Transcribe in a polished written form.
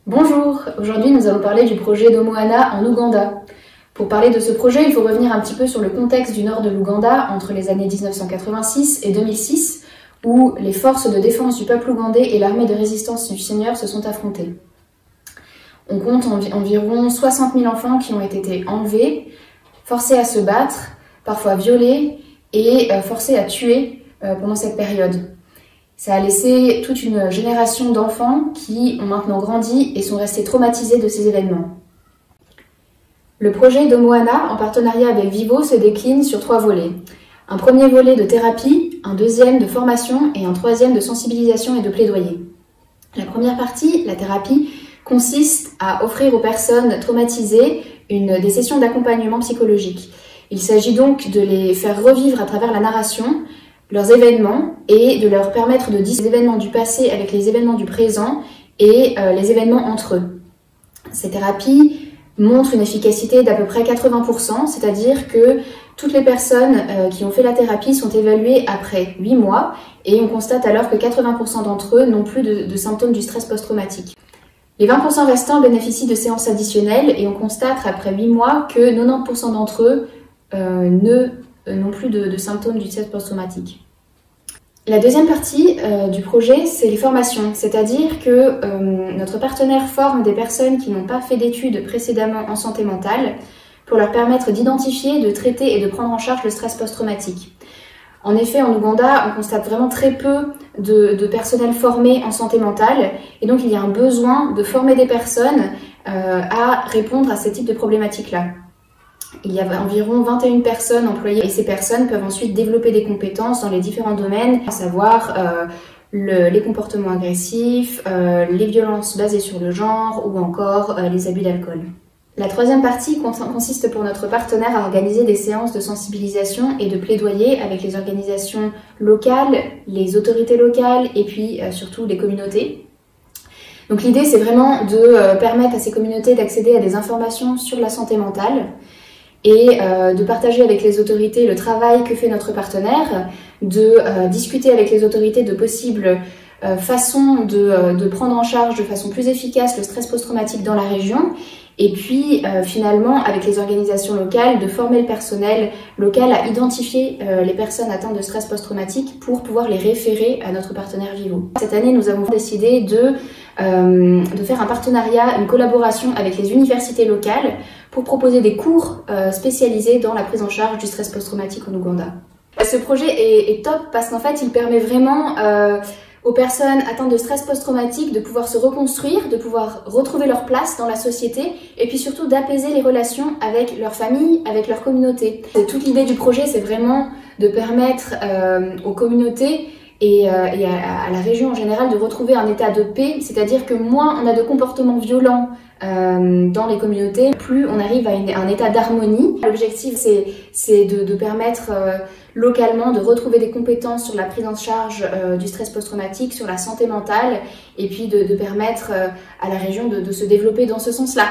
Bonjour, aujourd'hui nous allons parler du projet d'Omoana en Ouganda. Pour parler de ce projet, il faut revenir un petit peu sur le contexte du nord de l'Ouganda entre les années 1986 et 2006, où les forces de défense du peuple ougandais et l'armée de résistance du Seigneur se sont affrontées. On compte environ 60 000 enfants qui ont été enlevés, forcés à se battre, parfois violés et forcés à tuer pendant cette période. Ça a laissé toute une génération d'enfants qui ont maintenant grandi et sont restés traumatisés de ces événements. Le projet d'Omoana, en partenariat avec Vivo, se décline sur 3 volets. Un premier volet de thérapie, un deuxième de formation et un troisième de sensibilisation et de plaidoyer. La première partie, la thérapie, consiste à offrir aux personnes traumatisées des sessions d'accompagnement psychologique. Il s'agit donc de les faire revivre à travers la narration leurs événements et de leur permettre de dissocier les événements du passé avec les événements du présent et les événements entre eux. Ces thérapies montrent une efficacité d'à peu près 80%, c'est-à-dire que toutes les personnes qui ont fait la thérapie sont évaluées après 8 mois et on constate alors que 80% d'entre eux n'ont plus de symptômes du stress post-traumatique. Les 20% restants bénéficient de séances additionnelles et on constate après 8 mois que 90% d'entre eux n'ont plus de symptômes du stress post-traumatique. La deuxième partie du projet, c'est les formations, c'est-à-dire que notre partenaire forme des personnes qui n'ont pas fait d'études précédemment en santé mentale pour leur permettre d'identifier, de traiter et de prendre en charge le stress post-traumatique. En effet, en Ouganda, on constate vraiment très peu de personnel formé en santé mentale et donc il y a un besoin de former des personnes à répondre à ce type de problématiques-là. Il y a environ 21 personnes employées et ces personnes peuvent ensuite développer des compétences dans les différents domaines, à savoir les comportements agressifs, les violences basées sur le genre ou encore les abus d'alcool. La troisième partie consiste pour notre partenaire à organiser des séances de sensibilisation et de plaidoyer avec les organisations locales, les autorités locales et puis surtout les communautés. Donc l'idée c'est vraiment de permettre à ces communautés d'accéder à des informations sur la santé mentale et de partager avec les autorités le travail que fait notre partenaire, de discuter avec les autorités de possibles façons de prendre en charge de façon plus efficace le stress post-traumatique dans la région et puis finalement avec les organisations locales de former le personnel local à identifier les personnes atteintes de stress post-traumatique pour pouvoir les référer à notre partenaire Vivo. Cette année nous avons décidé de faire un partenariat, une collaboration avec les universités locales pour proposer des cours spécialisés dans la prise en charge du stress post-traumatique en Ouganda. Ce projet est top parce qu'en fait il permet vraiment aux personnes atteintes de stress post-traumatique de pouvoir se reconstruire, de pouvoir retrouver leur place dans la société et puis surtout d'apaiser les relations avec leur famille, avec leur communauté. Toute l'idée du projet, c'est vraiment de permettre aux communautés et à la région en général de retrouver un état de paix, c'est-à-dire que moins on a de comportements violents dans les communautés, plus on arrive à un état d'harmonie. L'objectif c'est de permettre localement de retrouver des compétences sur la prise en charge du stress post-traumatique, sur la santé mentale et puis de permettre à la région de se développer dans ce sens-là.